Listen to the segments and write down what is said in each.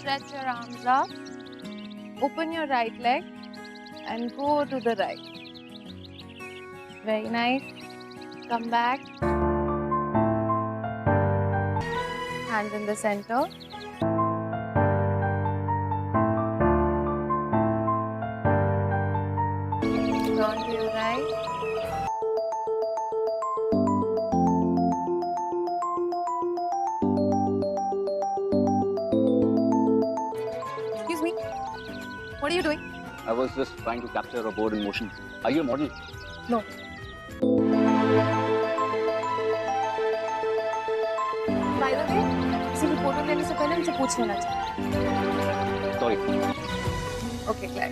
stretch your arms up, open your right leg and go to the right. Very nice. Come back. Hands in the center. Turn to your right. Excuse me. What are you doing? I was just trying to capture a board in motion. Are you a model? No. By the way, किसी भी photo लेने से पहले मुझे पूछ लेना चाहिए. Sorry. Okay, glad.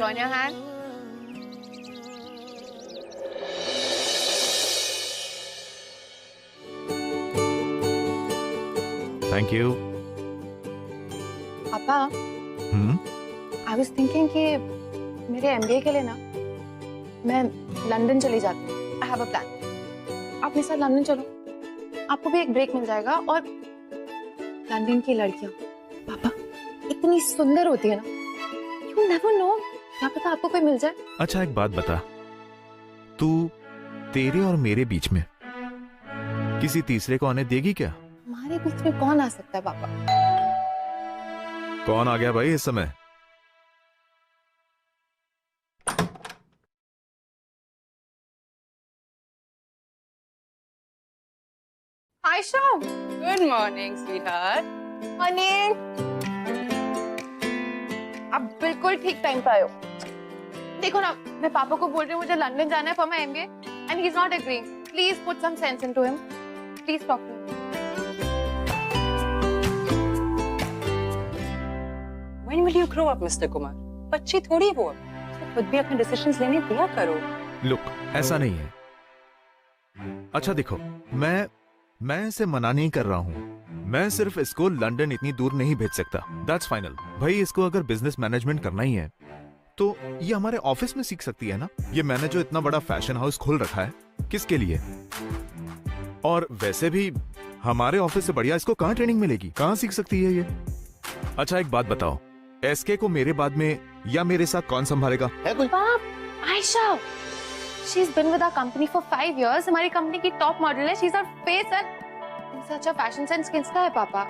Join your hand. Thank you. पापा, I was thinking कि मेरे MBA के लिए ना मैं लंदन चली जाती हूँ. I have a plan. आप मेरे साथ लंदन चलो. आपको भी एक ब्रेक मिल जाएगा और लंदन की लड़कियाँ पापा इतनी सुंदर होती है ना. You never know. क्या पता आपको कोई मिल जाए. अच्छा एक बात बता, तू तेरे और मेरे बीच में किसी तीसरे को आने देगी क्या? हमारे बीच में कौन आ सकता है पापा? कौन आ गया भाई इस समय? Ayesha. Good morning, sweetheart. honey. आप बिल्कुल ठीक टाइम पे आए हो. देखो ना, मैं पापा को बोल रही हूँ मुझे लंदन जाना है for my MBA and he's not agreeing. Please put some sense into him. Please talk to him. When will you grow up, Mr. Kumar? बच्ची थोड़ी वो. खुद भी अपने डिसीजंस लेने दिया करो. लुक, ऐसा नहीं है. अच्छा देखो, मैं इसे मना नहीं कर रहा हूँ. मैं सिर्फ इसको लंदन इतनी दूर नहीं भेज सकता. That's final. भाई इसको अगर बिजनेस मैनेजमेंट करना ही है तो ये हमारे ऑफिस में सीख सकती है ना. ये मैंने जो इतना बड़ा फैशन हाउस खोल रखा है, किसके लिए? और वैसे भी हमारे ऑफिस से बढ़िया इसको कहाँ ट्रेनिंग मिलेगी? कहाँ सीख सकती है ये? अच्छा एक बात बताओ, एसके को मेरे बाद में या मेरे साथ कौन संभालेगा? है कोई? पाप, Ayesha. She's been with our company for 5 years. हमारी कंपनी की टॉप मॉडल है. She's our face and इनसे अच्छा फैशन सेंस किसका है पापा?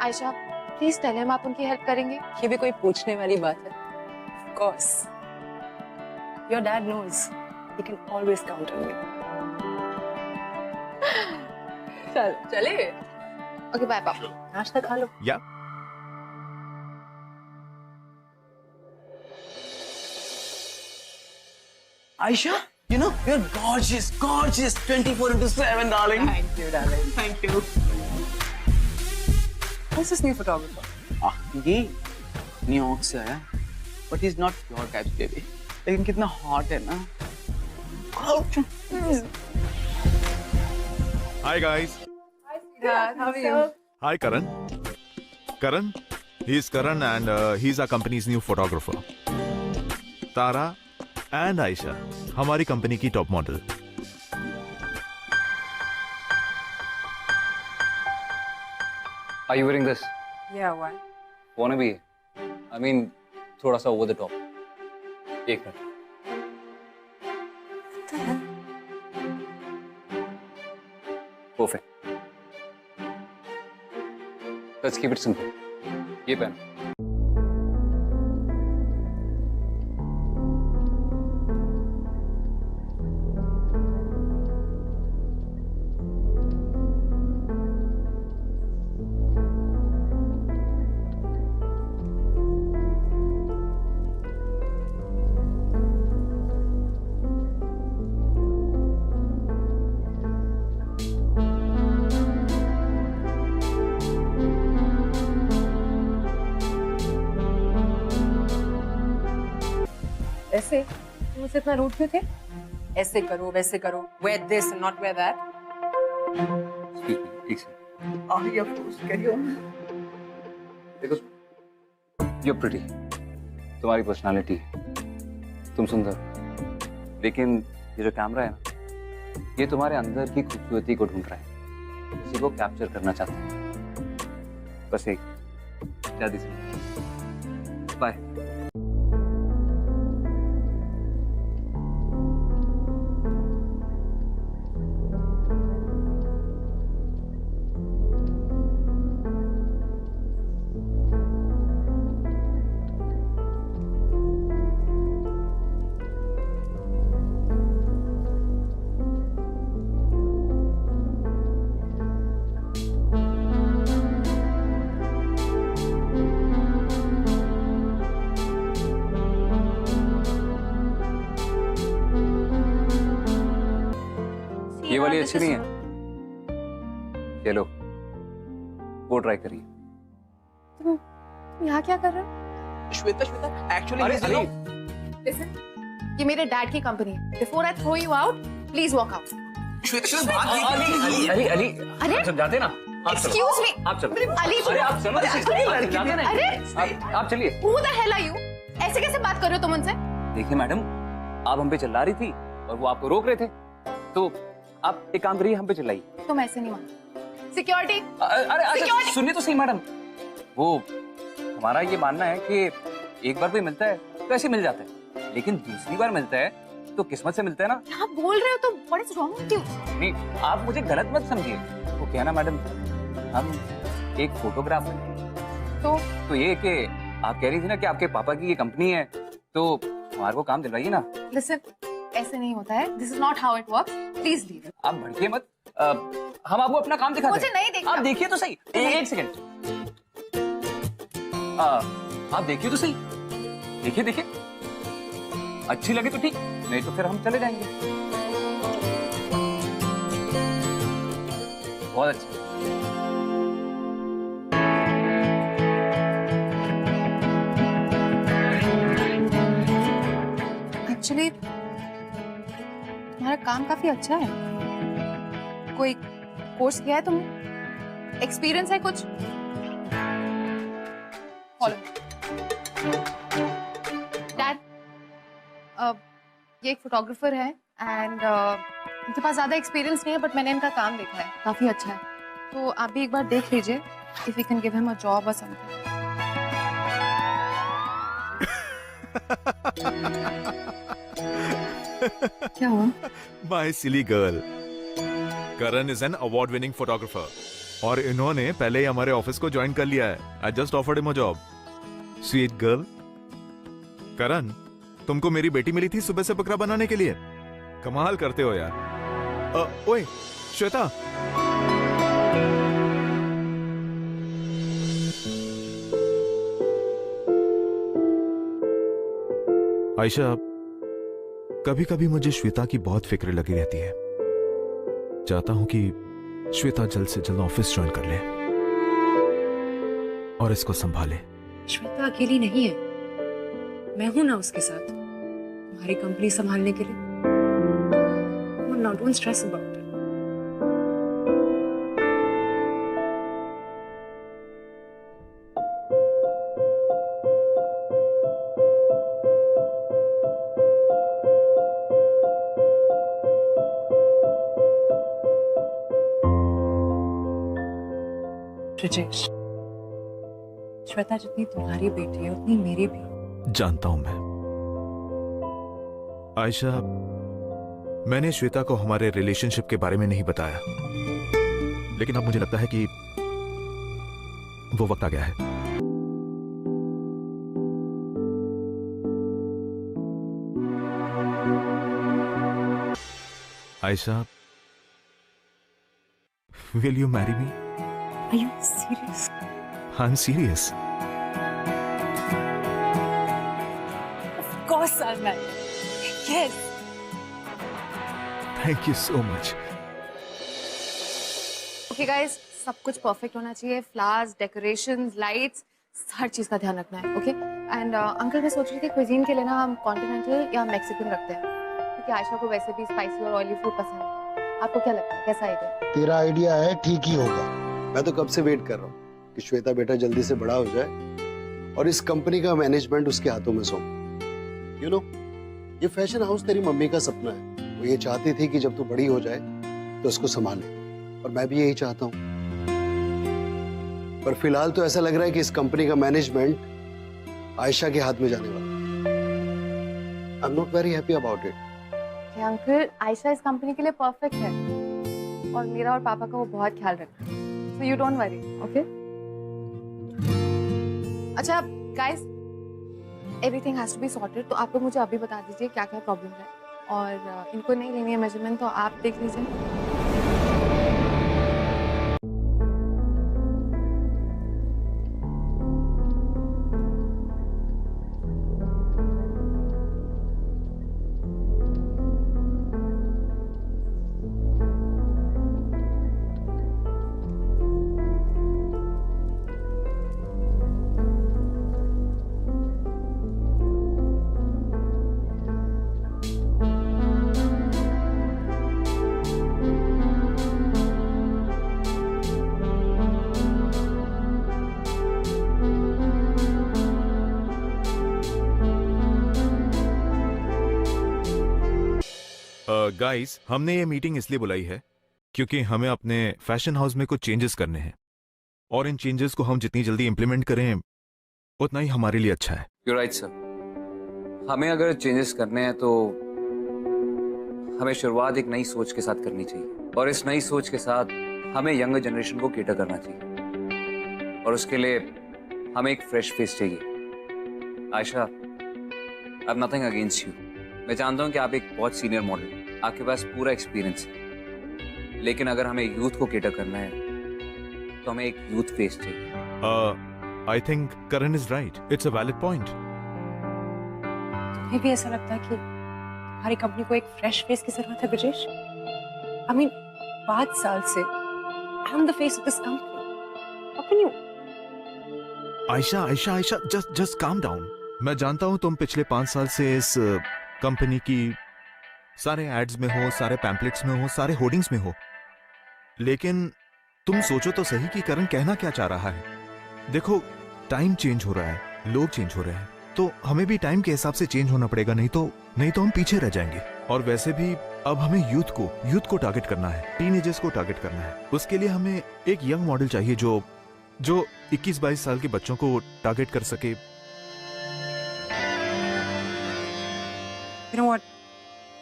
आयशा, प्लीज टेल हिम आप उनकी हेल्प करेंगे. ये भी कोई पूछने वाली बात है? Of course. Your dad knows. He can always count on me. चले. ओके बाय पापा. नाश्ता खा लो. या Aisha, you know, you're gorgeous, gorgeous, 24/7, darling. Thank you, darling. Thank you. Who's this new photographer? ये न्यूयॉर्क से आया, but he's not your type, baby. लेकिन कितना hot है ना? Hi guys. Dad, how are you? Hi Karan. Karan, he is Karan and he is our company's new photographer. Tara and Ayesha हमारी company की top model. Are you wearing this? Yeah, why? Wanna be? I mean, थोड़ा सा over the top. एक minute. Perfect. Let's keep it simple. ये पहन. ऐसे तुम मुझसे इतना रूड क्यों थे? ऐसे करो, वैसे करो. Wear this and not wear that. Excuse me, एक सेकंड. आगे of course, carry on. देखो, you're pretty. तुम्हारी पर्सनालिटी, तुम सुंदर. लेकिन ये जो कैमरा है ना, ये तुम्हारे अंदर की खूबसूरती को ढूंढ रहा है. उसी को कैप्चर करना चाहता है. बस एक जल्दी से बाय। ये वाली अच्छी नहीं है, चलो वो ट्राई करिए। तुम यहाँ क्या कर रहे हो? श्वेता श्वेता एक्चुअली Listen, ये मेरे डैड की कंपनी है। Before I throw you out, please walk out. Shweta Ali Ali Ali अरे? आप सब जाते ना, आप चलो। Excuse me. आप चलो। अली, अरे आप चलो, अरे आप चलिए। Who the hell are you? ऐसे कैसे बात कर रहे हो तुम उनसे? देखिए मैडम, आप हम पे चिल्ला रही थी और वो आपको रोक रहे थे, तो आप एक काम करिए, हम पे चिल्लाइए। तुम ऐसे नहीं मानो। Security. अरे Security. सुनिए तो सही मैडम, वो हमारा ये मानना है कि एक बार कोई मिलता है तो ऐसे मिल जाता है, लेकिन दूसरी बार मिलता है तो किस्मत से मिलता है ना। क्या बोल रहे हो तुम? What is wrong with you? नहीं, आप मुझे गलत मत समझिए। वो क्या ना मैडम, हम एक फोटोग्राफर हैं, तो ये कि आप कह रही थी ना कि आपके पापा की ये कंपनी है, तो हमारे को काम दिलवाइए ना। Listen, ऐसे नहीं होता है। This is not how it works. Please leave. आप भड़किए मत, हम आपको अपना काम दिखाते हैं। मुझे नहीं देखना। आप देखिए तो सही, एक सेकंड, आप देखिए तो सही, देखिए देखिए, अच्छी लगे तो ठीक, नहीं तो फिर हम चले जाएंगे। बहुत अच्छा। Actually, तुम्हारा काम काफी अच्छा है। कोई कोर्स किया है तुमने? एक्सपीरियंस है कुछ? फॉलो। डैड, ये एक फोटोग्राफर है एंड इनके पास ज्यादा एक्सपीरियंस नहीं है, बट मैंने इनका काम देखा है, काफी अच्छा है। तो आप भी एक बार देख लीजिए, if you can give him a job और समथिंग। क्या हुआ? My silly girl, Karan is an award winning photographer और इन्होंने पहले ही हमारे ऑफिस को ज्वाइन कर लिया है। I just offered him a job. Sweet girl. Karan, तुमको मेरी बेटी मिली थी सुबह से बकरा बनाने के लिए। कमाल करते हो यार। ओए श्वेता, आयशा, कभी कभी मुझे श्वेता की बहुत फिक्र लगी रहती है। चाहता हूं कि श्वेता जल्द से जल्द ऑफिस ज्वाइन कर ले और इसको संभाले। श्वेता अकेली नहीं है, मैं हूं ना उसके साथ तुम्हारी कंपनी संभालने के लिए। Now don't stress about it. Brijesh, Shweta जितनी तुम्हारी बेटी है उतनी मेरी भी। जानता हूं मैं। आयशा, मैंने श्वेता को हमारे रिलेशनशिप के बारे में नहीं बताया, लेकिन अब मुझे लगता है कि वो वक्त आ गया है। Ayesha, will you marry me? Are you serious? I'm serious. Of course I'll marry. Yes. Thank you so much. Okay guys, सब कुछ परफेक्ट होना चाहिए। फ्लावर्स, डेकोरेशंस, लाइट्स, हर चीज का ध्यान रखना है। ओके एंड अंकल, मैं सोच रही थी क्विजीन के लिए ना हम कॉन्टिनेंटल या मैक्सिकन रखते हैं, क्योंकि आयशा को वैसे भी स्पाइसी और ऑयली फूड पसंद है। आपको क्या लगता है, कैसा आइडिया? तेरा आइडिया है, ठीक ही होगा। मैं तो कब से वेट कर रहा हूँ कि श्वेता बेटा जल्दी से बड़ा हो जाए और इस कंपनी का मैनेजमेंट उसके हाथों में सौंप। यू नो, ये फैशन हाउस तेरी मम्मी का सपना है। वो ये चाहती थी कि जब तू बड़ी हो जाए तो उसको संभाले, और मैं भी यही चाहता हूँ। पर फिलहाल तो ऐसा लग रहा है कि इस कंपनी का मैनेजमेंट आयशा के हाथ में जाने वाला है। I am not very happy about it. Uncle, Ayesha इस कंपनी के लिए परफेक्ट है और मेरा और पापा का वो बहुत ख्याल रखता है, so you don't worry, okay? अच्छा guys, everything has to be sorted, तो आप लोग मुझे अभी बता दीजिए क्या क्या प्रॉब्लम है, और इनको नहीं लेनी है मेजरमेंट तो आप देख लीजिए। गाइस, हमने ये मीटिंग इसलिए बुलाई है क्योंकि हमें अपने फैशन हाउस में कुछ चेंजेस करने हैं, और इन चेंजेस को हम जितनी जल्दी इंप्लीमेंट करें उतना ही हमारे लिए अच्छा है। You right sir. हमें अगर चेंजेस करने हैं तो हमें शुरुआत एक नई सोच के साथ करनी चाहिए, और इस नई सोच के साथ हमें यंगर जनरेशन को केटर करना चाहिए, और उसके लिए हमें एक फ्रेश फेस चाहिए। Ayesha, I have nothing against you. मैं जानता हूं कि आप एक बहुत सीनियर मॉडल हैं, आपके पास पूरा एक्सपीरियंस है, लेकिन अगर हमें यूथ को केटर करना है तो हमें एक यूथ फेस चाहिए। I think Karan is right, it's a valid point. तुम्हें भी ऐसा लगता है कि हमारी कंपनी को एक फ्रेश फेस की जरूरत है ब्रजेश? आई मीन 5 साल से I am the face of this company. How can you? Ayesha Ayesha Ayesha, just calm down. मैं जानता हूं तुम पिछले 5 साल से इस कंपनी की सारे एड्स में हो, सारे पैम्पलेट्स में हो, सारे होर्डिंग्स में हो, लेकिन तुम सोचो तो सही कि करण कहना क्या चाह रहा है। देखो, टाइम चेंज हो रहा है, लोग चेंज हो रहे हैं, तो हमें भी टाइम के हिसाब से चेंज होना पड़ेगा, नहीं तो हम पीछे रह जाएंगे। और वैसे भी अब हमें यूथ को टारगेट करना है, टीनेजर्स को टारगेट करना है। उसके लिए हमें एक यंग मॉडल चाहिए जो 21-22 साल के बच्चों को टारगेट कर सके। You know what?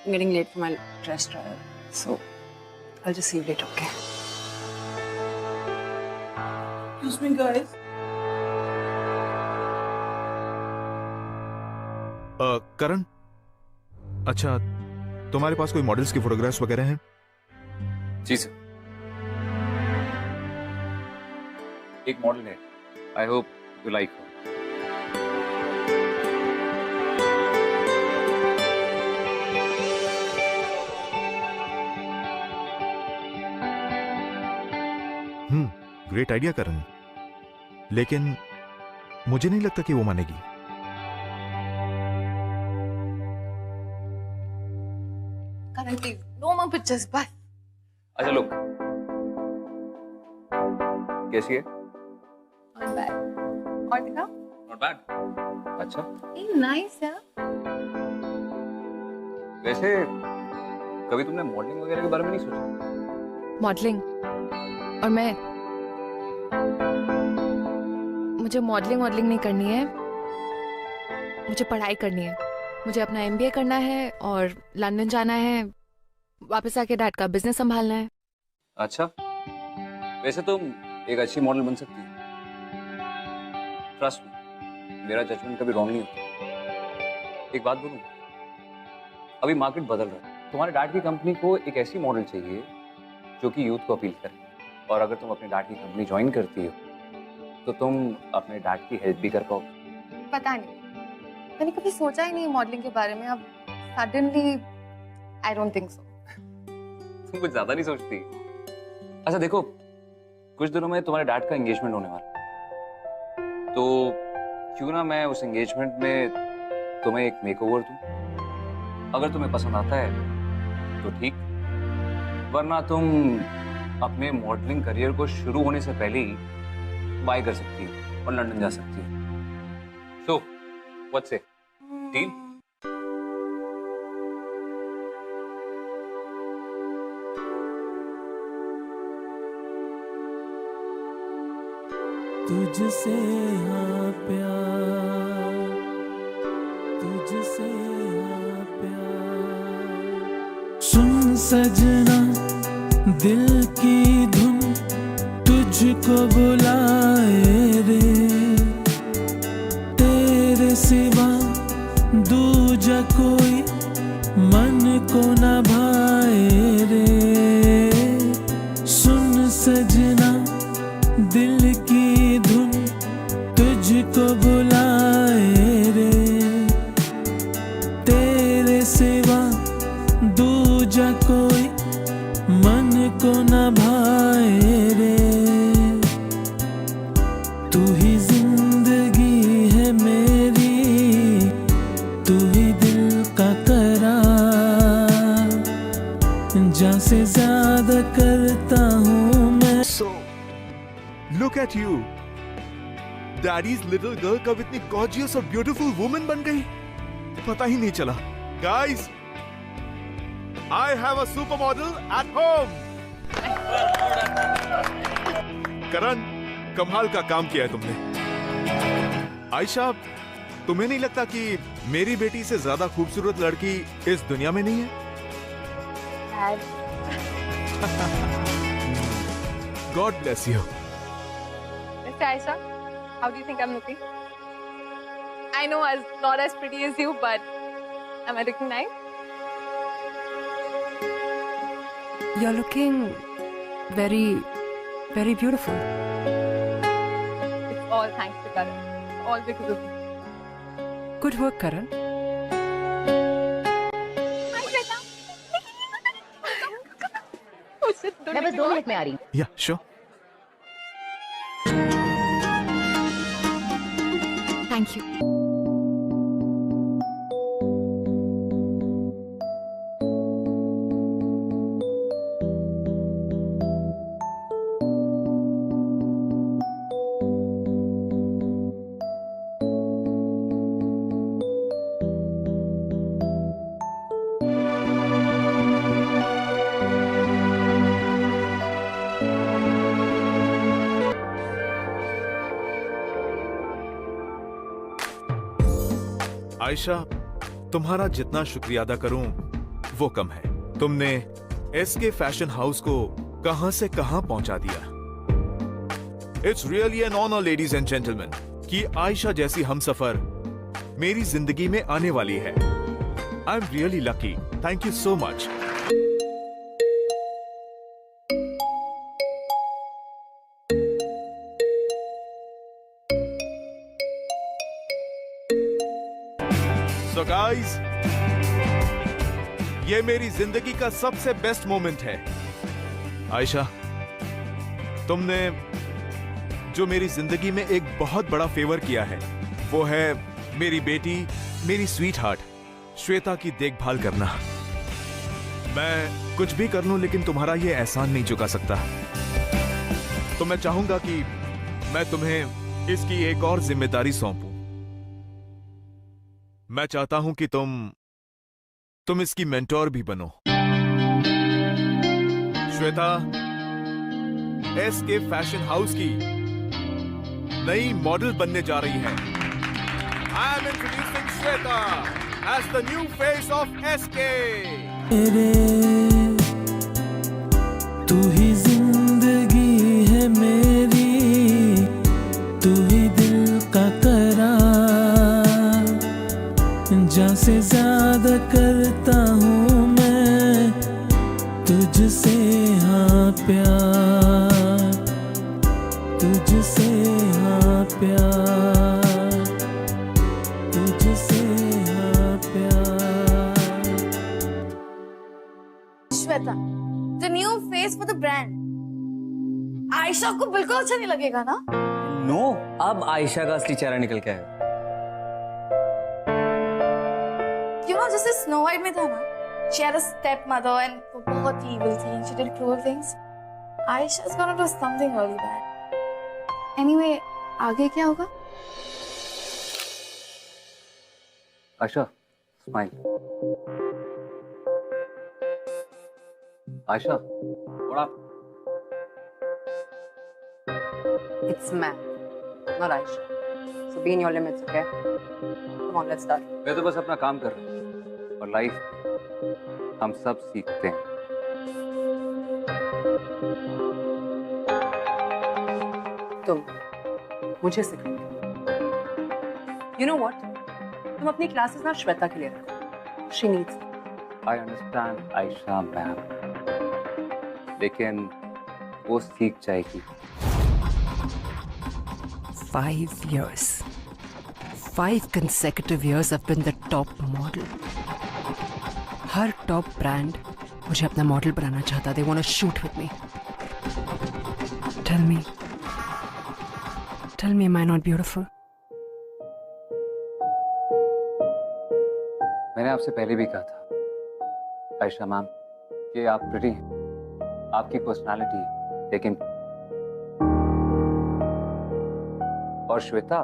I'm getting late for my dress trial, so I'll just see you later, okay? Excuse me, guys. करण, अच्छा, तुम्हारे पास कोई मॉडल्स की फोटोग्राफ्स वगैरह हैं? जी सर, एक मॉडल है, I hope you like her. Great idea Karan, लेकिन मुझे नहीं लगता कि वो मानेगी। Karan please, no more pictures, बस। अच्छा लोग, कैसी है? Not bad. और दिखाओ। Not bad. अच्छा, नाइस यार। वैसे कभी तुमने मॉडलिंग वगैरह के बारे में नहीं सोचा? मॉडलिंग? और मुझे मॉडलिंग नहीं करनी है, मुझे पढ़ाई करनी है। मुझे अपना एमबीए करना है और लंदन जाना है, वापस आके डैड का बिजनेस संभालना है। अच्छा, वैसे तुम एक अच्छी मॉडल बन सकती हो, ट्रस्ट मी, मेरा जजमेंट कभी रॉन्ग नहीं होता। एक बात बोलूं, अभी मार्केट बदल रहा है। तुम्हारे डैड की कंपनी को एक ऐसी मॉडल चाहिए जो कि यूथ को अपील करे, और अगर तुम अपने डैड की कंपनी ज्वाइन करती हो तो तुम अपने डैड की हेल्प भी कर पाओगे। पता नहीं, मैंने कभी सोचा ही नहीं मॉडलिंग के बारे में, अब suddenly I don't think so. तुम कुछ ज्यादा नहीं सोचती। अच्छा देखो, कुछ दिनों में तुम्हारे डैड का एंगेजमेंट होने वाला है, तो क्यों ना मैं उस एंगेजमेंट में तुम्हें एक मेकओवर दूं। अगर तुम्हें पसंद आता है तो ठीक, वरना तुम अपने मॉडलिंग करियर को शुरू होने से पहले ही बाय कर सकती हो और लंदन जा सकती हो। सो व्हाट्स से डील? तुझसे हाँ प्यार, तुझसे हाँ प्यार। सुन सजना दिल की धुन तुझको बुलाए रे, तेरे सिवा दूजा कोई मन को न भाए रे। सुन सजना दिल की धुन तुझको बुलाए रे, तेरे सिवा दूजा कोई मन को न भाए रे। तू ही जिंदगी है मेरी, तू ही दिल का करार, जान से ज्यादा करता हूँ मैं। So, look at you. Daddy's little girl कब इतनी gorgeous और beautiful woman बन गई, पता ही नहीं चला. Guys, I have a supermodel at home. करण, कमाल का काम किया है तुमने. आयशा, तुम्हें नहीं लगता कि मेरी बेटी से ज्यादा खूबसूरत लड़की इस दुनिया में नहीं है? God bless you. Mr. Aisha, how do you think I'm looking? I know I'm not as pretty as you, but am I looking nice? You're looking very, very beautiful. It's all thanks to Karan. It's all because of you. Good work, Karan. Hi, Shweta. Oh, shit, don't मैं make बस me 2 laugh. Minute में आ रही हूँ। Yeah, sure. Thank you. Ayesha, तुम्हारा जितना शुक्रिया अदा करूं वो कम है. तुमने एसके फैशन हाउस को कहां से कहां पहुंचा दिया. It's really an honour ladies and gentleman कि आयशा जैसी हमसफर मेरी जिंदगी में आने वाली है. I am really lucky. Thank you so much. So guys, ये मेरी जिंदगी का सबसे बेस्ट मोमेंट है. आयशा, तुमने जो मेरी जिंदगी में एक बहुत बड़ा फेवर किया है वो है मेरी बेटी, मेरी स्वीट हार्ट श्वेता की देखभाल करना. मैं कुछ भी कर लूं लेकिन तुम्हारा ये एहसान नहीं चुका सकता. तो मैं चाहूंगा कि मैं तुम्हें इसकी एक और जिम्मेदारी सौंपूं. मैं चाहता हूं कि तुम इसकी मेंटोर भी बनो. श्वेता एसके फैशन हाउस की नई मॉडल बनने जा रही है. I am introducing Shweta as the new face of SK. तू ही जिंदगी है मेरी, तू ही दिल का करार, जान से ज्यादा करता हूँ मैं तुझसे हाँ प्यार, तुझसे हाँ प्यार, तुझसे हाँ प्यार. Shweta, the new face for the brand. Ayesha को बिल्कुल अच्छा नहीं लगेगा ना? नो, अब आयशा का असली चेहरा निकल के आएगा. You know, जैसे स्नो वाइट में था ना, she had a stepmother and वो बहुत evil थी, she did cruel things. Aisha is gonna do something really bad. Anyway, आगे क्या होगा? आयशा, स्माइल. आयशा, थोड़ा. It's math. not Aisha. So be in your limits, okay? Come on, let's start. मैं तो बस अपना काम कर रहा हूँ और लाइफ हम सब सीखते हैं। तुम मुझे सिखाओ। You know what? तुम अपनी क्लासेस ना श्वेता के लिए रखो। She needs it. I understand, Ayesha ma'am, लेकिन वो सीख जाएगी। 5 years. 5 consecutive years I've been the top model. Her top brand मुझे अपना मॉडल बनाना चाहता. They want to shoot with me. Tell me, am I not beautiful? मैंने आपसे पहले भी कहा था आयशा मैम कि आप प्रिटी हैं, आपकी पर्सनालिटी है, लेकिन और श्वेता,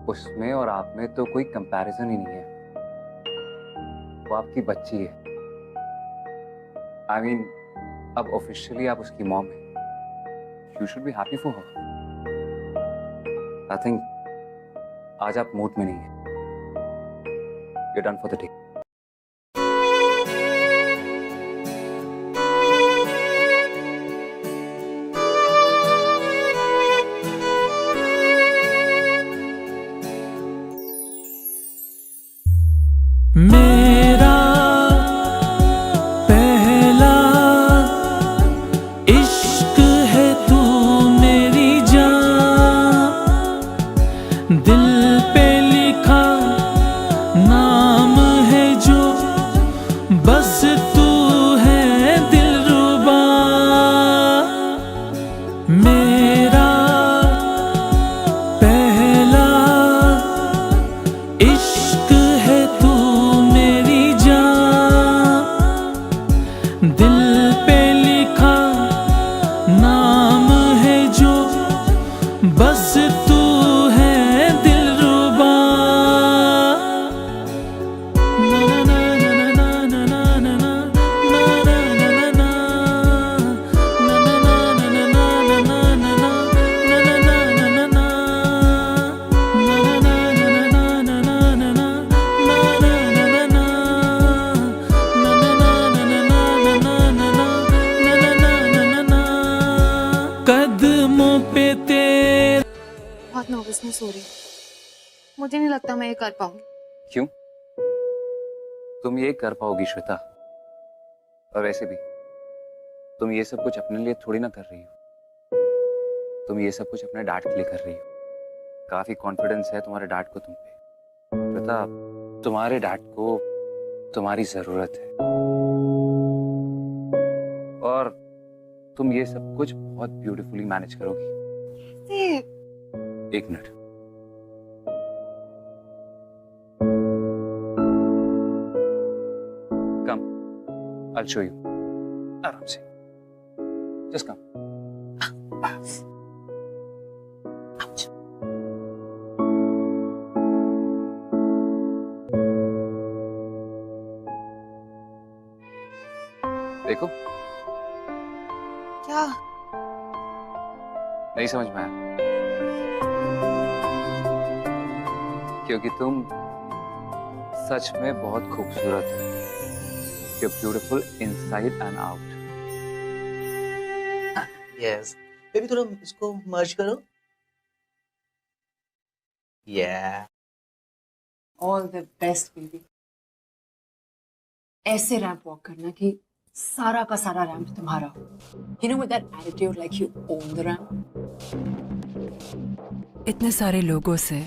उसमें और आप में तो कोई कंपैरिजन ही नहीं है। वो आपकी बच्ची है। I mean, अब ऑफिशियली आप उसकी मॉम है। You should be happy for her. I think आज आप मूड में नहीं है। You're done for the day. मेरा पहला इश्क है तू मेरी जान, दिल पे लिखा नाम है जो, बस तू है दिलरुबा। मेरा पहला इश्क है तू मेरी जान, दिल पे लिखा नाम है जो, बस तू है दिलरुबा। ना ना ना ना ना ना ना ना ना कदमों पे तेरे बहुत नर्वसनेस हो रही है। मुझे नहीं लगता मैं ये कर पाऊंगी। क्यों? तुम ये कर पाओगी श्वेता। और वैसे भी तुम ये सब कुछ अपने लिए थोड़ी ना कर रही हो, तुम ये सब कुछ अपने डैड के लिए कर रही हो। काफी कॉन्फिडेंस है तुम्हारे डैड को तुम पे। श्वेता, तुम्हारे डैड को तुम्हारी जरूरत है और तुम ये सब कुछ बहुत ब्यूटीफुली मैनेज करोगी। एक minute. Come, I'll show you. आराम से। Just come. देखो, क्या? नहीं समझ में आया क्योंकि तुम सच में बहुत खूबसूरत हो। You're beautiful inside and out. Yes. Baby थोड़ा इसको मर्ज करो। Yeah. All the best, baby. ऐसे रैंप वॉक करना कि सारा का सारा रैंप तुम्हारा हो. You know, with that attitude, like you own the ramp. इतने सारे लोगों से,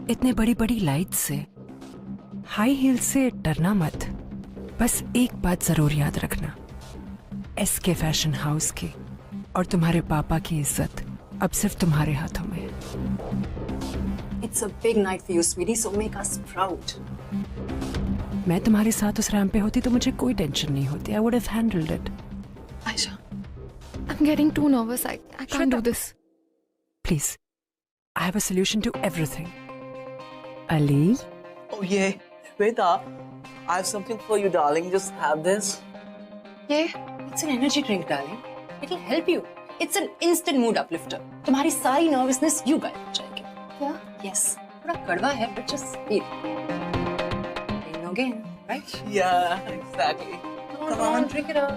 इतने बड़ी बड़ी लाइट्स से, हाई हील से डरना मत. बस एक बात जरूर याद रखना, एसके फैशन हाउस की और तुम्हारे पापा की इज्जत अब सिर्फ तुम्हारे हाथों में है. It's a big night for you, sweetie, so make us proud. मैं तुम्हारे साथ उस रैंप पे होती तो मुझे कोई टेंशन नहीं होती. I would have handled it. Aisha, I'm getting too nervous. I can't do this. Please, I have a solution to everything. Ali? Oh yeah, Shweta, I have something for you, darling. Just have this. Yeah. It's an energy drink, darling. It'll help you. It's an instant mood uplifter. तुम्हारी सारी nervousness यूं गायब हो जाएगी. क्या? Yes, थोड़ा कड़वा है but just peel. No gain, right? Yeah, exactly. Come on, drink it up.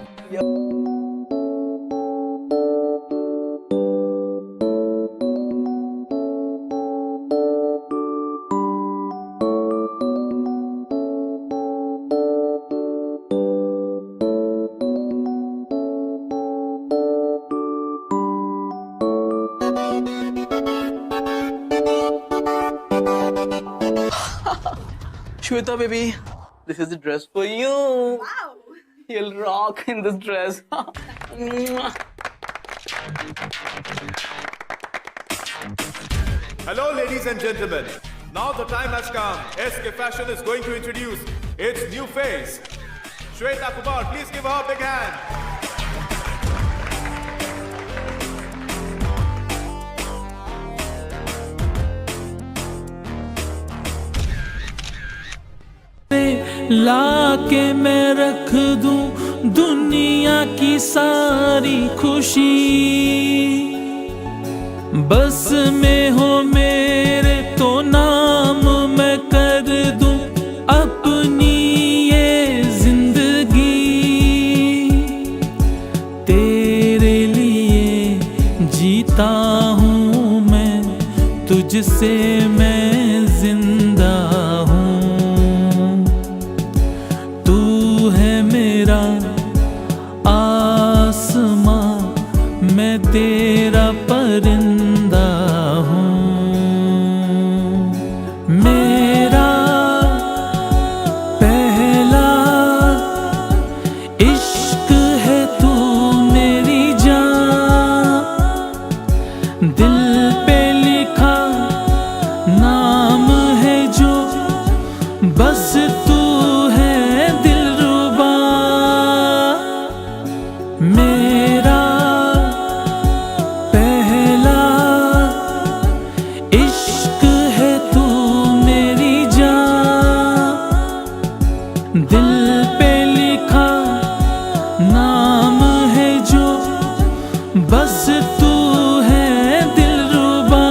Shweta baby, this is the dress for you. Wow. You'll rock in this dress. Hello, ladies and gentlemen. Now the time has come. SK Fashion is going to introduce its new face. Shweta Kumar, please give her a big hand. लाके मैं रख दूं दुनिया की सारी खुशी, बस में हो मेरे तो नाम मैं कर दूं अपनी ये जिंदगी. तेरे लिए जीता हूँ मैं, तुझसे मैं जिंदा हूँ. आसमां मैं तेरा परिंदा हूँ. मेरा पहला इश्क है तू मेरी जान. दिल पे लिखा नाम है जो, बस तू है दिलरुबा. मेरा पहला इश्क है तू मेरी जान. दिल पे लिखा नाम है जो, बस तू है दिलरुबा.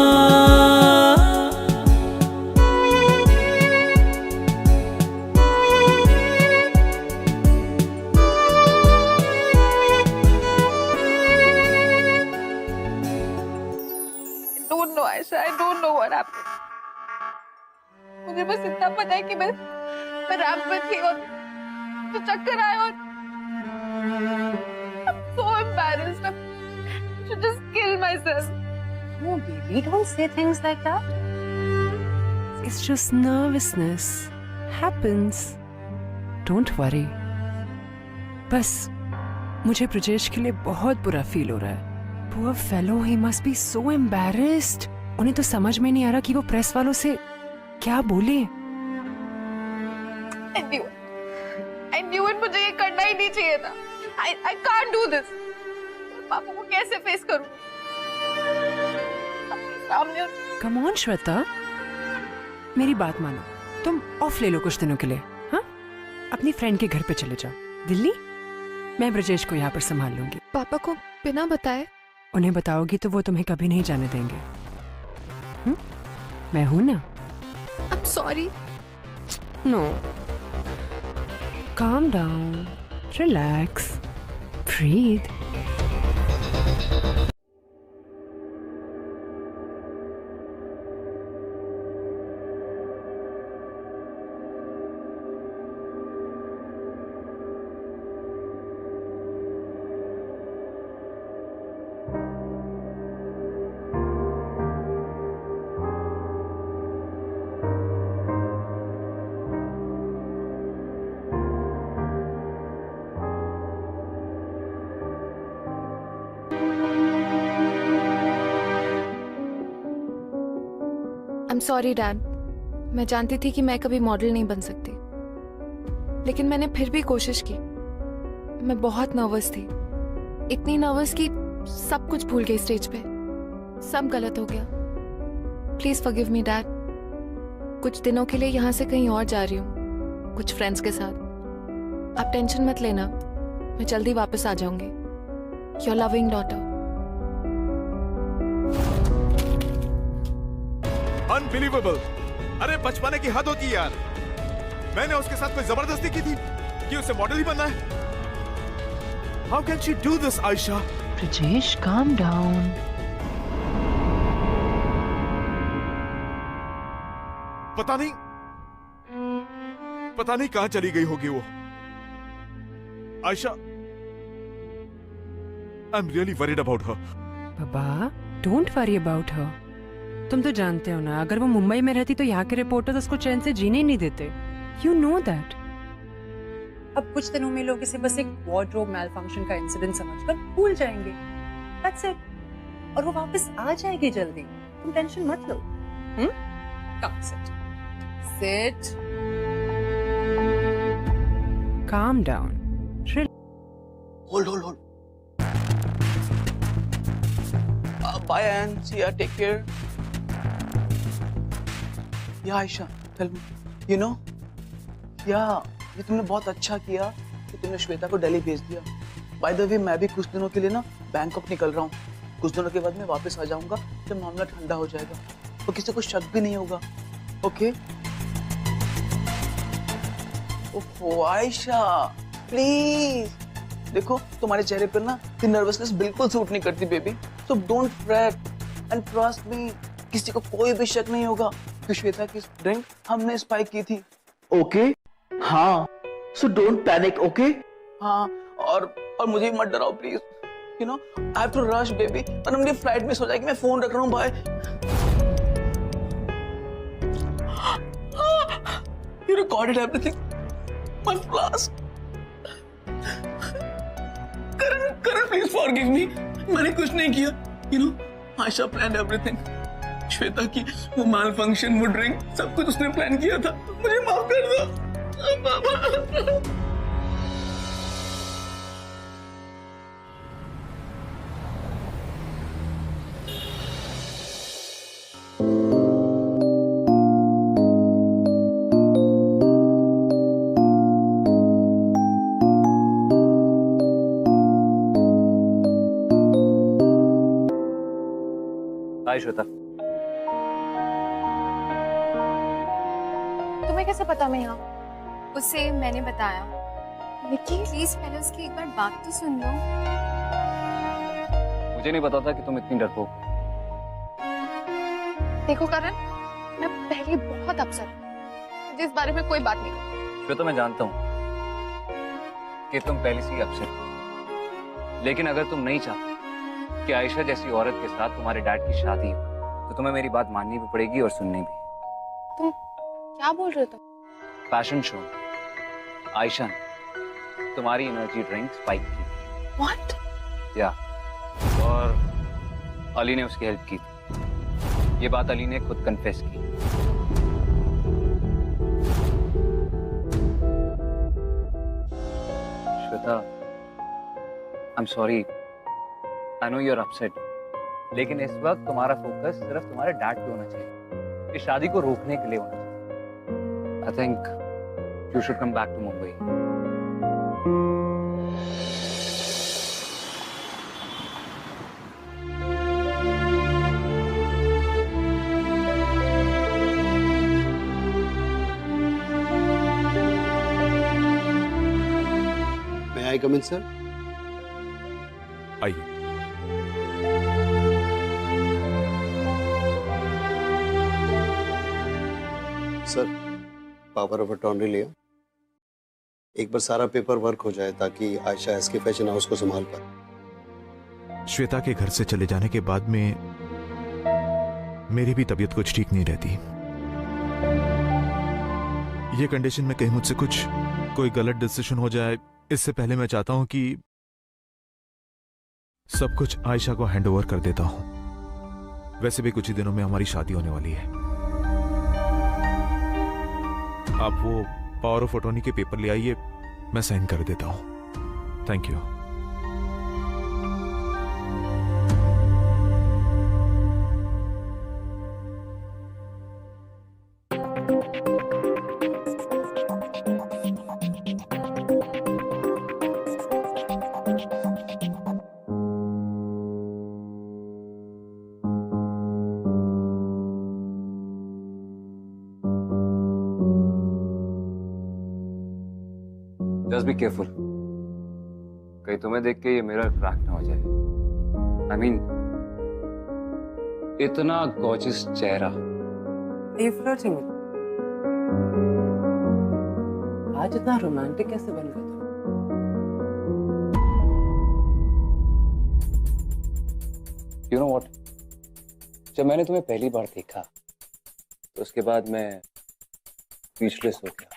don't know, Aisha. I don't know what happened. मुझे बस इतना पता है कि मैं रैंप पे थी और तो चक्कर आया और I'm so embarrassed. I should just kill myself. No, baby, don't say things like that. It's just nervousness. Happens. Don't worry. बस मुझे ब्रजेश के लिए बहुत बुरा फील हो रहा है. Poor fellow, he must be so embarrassed. उन्हें तो समझ में नहीं आ रहा कि वो प्रेस वालों से क्या बोले. I knew it. मुझे ये करना ही नहीं चाहिए था. I can't do this. पापा को कैसे फेस करूं? सामने. Come on, Shweta. मेरी बात मानो. तुम ऑफ ले लो कुछ दिनों के लिए. हाँ? अपनी फ्रेंड के घर पे चले जाओ. दिल्ली. मैं ब्रजेश को यहाँ पर संभाल लूंगी. पापा को बिना बताए? उन्हें बताओगी तो वो तुम्हें कभी नहीं जाने देंगे. मैं हूं ना. I'm sorry. No. Calm down. Relax. Breathe. I'm sorry, Dad. मैं जानती थी कि मैं कभी मॉडल नहीं बन सकती, लेकिन मैंने फिर भी कोशिश की. मैं बहुत नर्वस थी, इतनी नर्वस कि सब कुछ भूल गई स्टेज पे. सब गलत हो गया. Please forgive me, dad. कुछ दिनों के लिए यहाँ से कहीं और जा रही हूँ, कुछ फ्रेंड्स के साथ. आप टेंशन मत लेना, मैं जल्दी वापस आ जाऊंगी. Your loving daughter. अनबिलीवेबल। अरे बचपने की हद होती है यार। मैंने उसके साथ कोई जबरदस्ती की थी कि उसे मॉडल ही बनना है? How can she do this Ayesha? Rajesh, calm down. पता नहीं कहां चली गई होगी वो। Ayesha, I am really worried about her. Baba, don't worry about her. तुम तो जानते हो ना, अगर वो मुंबई में रहती तो यहाँ के रिपोर्टर्स उसको चैन से जीने ही नहीं देते। You know that. अब कुछ दिनों में लोग इसे बस एक वार्डरोब मैलफंक्शन का इंसिडेंट समझकर भूल जाएंगे। That's it. और वो वापस आ जाएगी जल्दी, तुम टेंशन मत लो। Come sit sit, calm down. Hold. Bye, Anne. See ya. Take care. Yeah, Aisha, tell me. You know? Yeah, ये तुमने बहुत अच्छा किया कि तुमने श्वेता को दिल्ली भेज दिया। By the way, मैं भी कुछ दिनों के लिए ना बैंकॉक निकल रहा हूँ। कुछ दिनों के बाद मैं वापस आ जाऊंगा जब मामला ठंडा हो जाएगा, तो किसी को शक भी नहीं होगा। ओके? Oh Ayesha, please. देखो तुम्हारे चेहरे पर ना ये नर्वसनेस बिल्कुल सूट नहीं करती baby. So don't freight and trust me, किसी को कोई भी शक नहीं होगा कि श्वेता की ड्रिंक हमने स्पाइक की थी। ओके? हाँ, सो डोंट पैनिक। ओके? हाँ, और मुझे मत डराओ please. You know I have to rush baby, और मेरी फ्लाइट मिस हो जाएगी। मैं फोन रख रहा हूँ। Bye. You recorded everything. My blast. Karan, please forgive me. मैंने कुछ नहीं किया। You know, Aisha planned everything. Shweta की वो malfunction, वो ड्रिंक, सब कुछ उसने प्लान किया था। मुझे माफ कर दो। हाय श्वेता। तुम्हें कैसे पता मैं यहाँ? उसे मैंने बताया। निकी, प्लीज पहले उसकी एक बार बात तो सुन लो। मुझे नहीं पता था कि तुम इतनी डरपोक। देखो करण, मैं पहले बहुत अपसेट हूँ। मुझे इस बारे में कोई बात नहीं करनी। श्वेता, मैं जानता हूँ कि तुम पहले से ही अपसेट हो, लेकिन अगर तुम नहीं चाहते कि आयशा जैसी औरत के साथ तुम्हारे डैड की शादी हो, तो तुम्हें मेरी बात माननी भी पड़ेगी और सुननी भी। तुम क्या बोल रहे हो? तुम फैशन शो आयशा ने तुम्हारी एनर्जी ड्रिंक स्पाइक की। व्हाट? या, और अली ने उसकी हेल्प की थी। ये बात अली ने खुद कन्फेस की। Shweta, I am sorry, I know you are upset, लेकिन इस वक्त तुम्हारा फोकस सिर्फ तुम्हारे डैड पे होना चाहिए, इस शादी को रोकने के लिए होना चाहिए। I think you should come back to Mumbai. May I come in, sir? आइए। सर, पावर ऑफ अटॉर्नी लिया। एक बार सारा पेपर वर्क हो जाए ताकि आयशा एसके फैशन हाउस को संभाल पाए। श्वेता के घर से चले जाने के बाद में मेरी भी तबीयत कुछ ठीक नहीं रहती। ये कंडीशन में कहीं मुझसे कोई गलत डिसीजन हो जाए, इससे पहले मैं चाहता हूं कि सब कुछ आयशा को हैंडओवर कर देता हूं। वैसे भी कुछ ही दिनों में हमारी शादी होने वाली है। आप वो पावर ऑफ अटॉर्नी के पेपर ले आइए, मैं साइन कर देता हूं। Thank you. Just be careful, कहीं तुम्हें देख के ये मिरर क्रैक ना हो जाए। आई मीन इतना गॉर्जियस चेहरा। Are you flirting with me? आज इतना रोमांटिक कैसे बन गए तुम? यू नो व्हाट, जब मैंने तुम्हें पहली बार देखा तो उसके बाद मैं स्पीचलेस हो गया।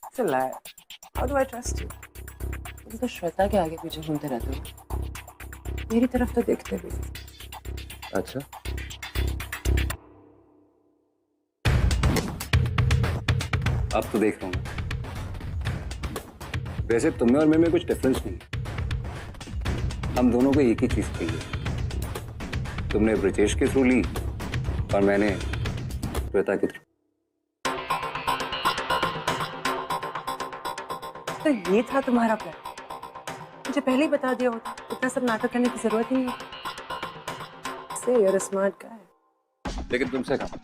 It's a lie. How do I trust you? तुम तो श्वेता के आगे पीछे घूमते रहते हो, मेरी तरफ तो देखते भी नहीं। अच्छा, अब तो देख रहा हूँ। वैसे तुम में और मैं में कुछ डिफरेंस नहीं, हम दोनों को एक ही चीज चाहिए। तुमने ब्रिजेश के थ्रू ली और मैंने श्वेता के थ्रू। तो ये था तुम्हारा प्लान? मुझे पहले ही बता दिया होता, इतना सब नाटक करने की जरूरत नहीं है। से you're a smart guy. लेकिन तुमसे कहा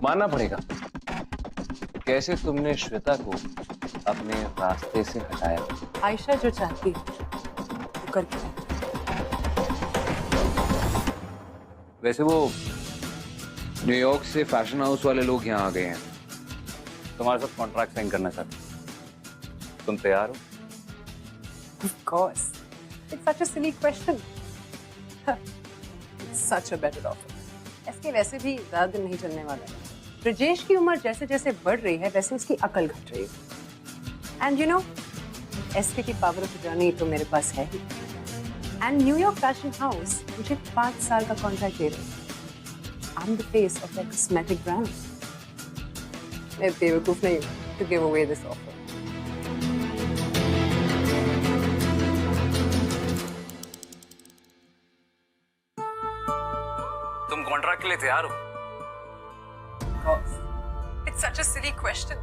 मानना पड़ेगा, कैसे तुमने श्वेता को अपने रास्ते से हटाया। आयशा जो चाहती है वो करके रहती है। वैसे वो न्यूयॉर्क से फैशन हाउस वाले लोग यहाँ आ गए हैं, तुम्हारे साथ कॉन्ट्रैक्ट साइन करना चाहते हैं। तुम तैयार हो? Of course. It's such a silly question. It's such a better offer. इसके वैसे भी ज्यादा दिन नहीं चलने वाला है। ब्रिजेश की उम्र जैसे जैसे बढ़ रही है वैसे उसकी अकल घट रही है। And you know, एसके की पावर ऑफ अटॉर्नी तो मेरे पास है ही। And न्यूयॉर्क फैशन हाउस मुझे 5 साल का कॉन्ट्रैक्ट दे रहे हैं। I'm the face of their cosmetic brand. मैं बेवकूफ नहीं हूँ to give away this offer. तुम कॉन्ट्रैक्ट के लिए तैयार हो? course. It's such a silly question.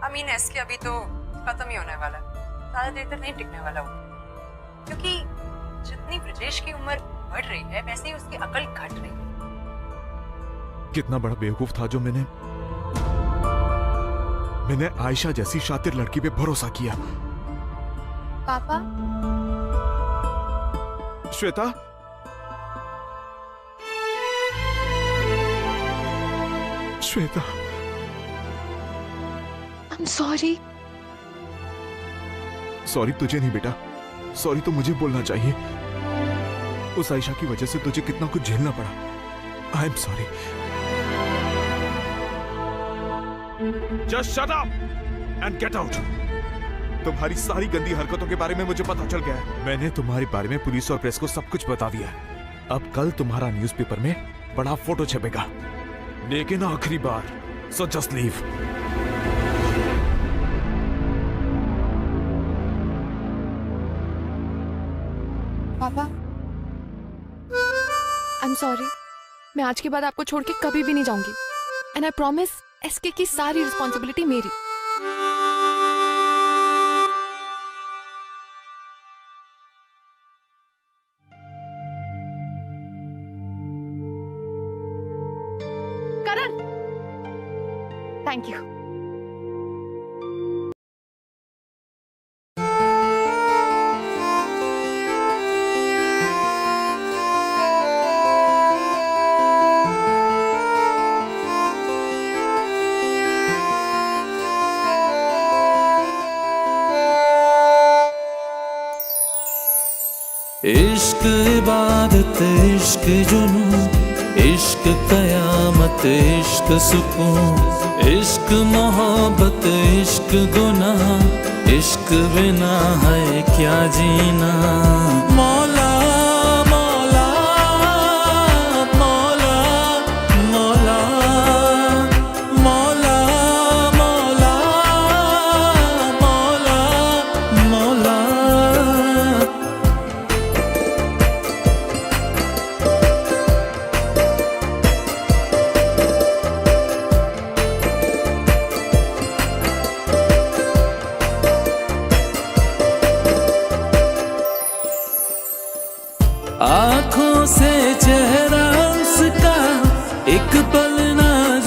I mean, SK अभी तो खत्म ही होने वाला है, ज्यादा देर तक नहीं टिकने वाला वो, क्योंकि जितनी ब्रिजेश की उम्र बढ़ रही है वैसे ही उसकी अकल घट रही है। कितना बड़ा बेवकूफ था जो मैंने आयशा जैसी शातिर लड़की पे भरोसा किया। पापा, Shweta, Shweta, I'm sorry. Sorry तुझे नहीं बेटा, सॉरी तो मुझे बोलना चाहिए। उस आयशा की वजह से तुझे कितना कुछ झेलना पड़ा। आई am sorry. Just shut up and get out. तुम्हारी सारी गंदी हरकतों के बारे में मुझे पता चल गया है। मैंने तुम्हारे बारे में पुलिस और प्रेस को सब कुछ बता दिया है। अब कल तुम्हारा न्यूज़पेपर में बड़ा फोटो छपेगा, लेकिन आखिरी बार। So just leave. पापा, I'm sorry. मैं आज के बाद आपको छोड़ के कभी भी नहीं जाऊंगी। एंड आई प्रॉमिस, एसके की सारी रिस्पॉन्सिबिलिटी मेरी। करण, थैंक यू। इश्क इबादत, इश्क जुनून, इश्क कयामत, इश्क सुकून, इश्क मोहब्बत, इश्क गुनाह, इश्क बिना है क्या जीना। मौला मौला मौला मौला मौला मौला मौला मौला। आँखों से चेहरा उसका एक